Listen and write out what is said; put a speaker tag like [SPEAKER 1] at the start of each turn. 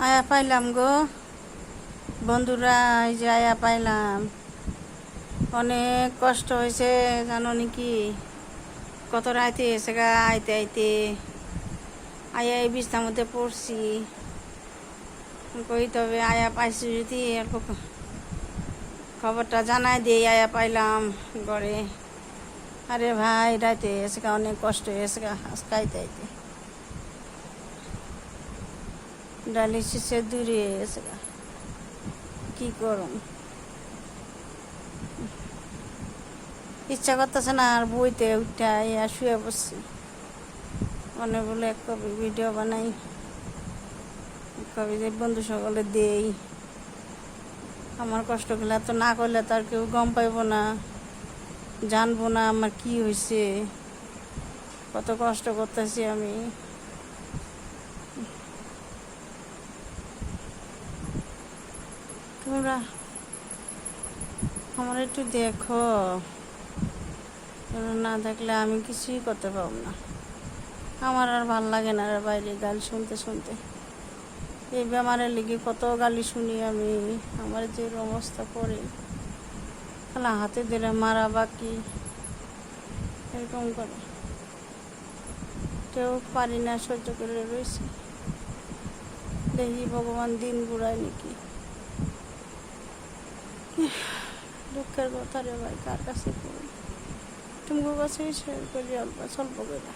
[SPEAKER 1] আয়া পাইলাম গো বন্ধুরা, এই যে আয়া পাইলাম। অনেক কষ্ট হয়েছে জানো নাকি? কত রাইতে এসে গা আইতে আইতে আয়া এই বিছনার মধ্যে পড়ছি। কই তবে আয়া পাইছি যদি অল্প খবরটা জানাই দিই। আয়া পাইলাম ঘরে। আরে ভাই রাইতে এসে গা অনেক কষ্ট হয়েছে গা আজকে আইতে আইতে। ডায়ালিসিসের দূরে এসে গা কি করুন, ইচ্ছা করতেছে না আর বইতে উঠে আর শুয়ে বসছি। মনে বলে এক কপি ভিডিও বানাই, কবি যে বন্ধু সকলে দেই। আমার কষ্টগুলো তো না করলে তো আর কেউ গম পাইব না, জানবো না আমার কি হয়েছে, কত কষ্ট করতেছি আমি। তোমরা আমার একটু দেখো, না দেখলে আমি কিছুই করতে পারব না। আমার আর ভাল লাগে না বাইরে গালি শুনতে শুনতে। এই বেমারের লেগে কত গালি শুনি আমি। আমার যে অবস্থা করে খেলা হাতে দিলে মারা বাকি এরকম করে কেউ পারি না, সহ্য করে রয়েছে। দেখি ভগবান দিন ঘুরায় নাকি। দুঃখের কথা রে ভাই, কার কাছে করি? তোমার কাছে শেয়ার করি অল্প স্বল্প করে।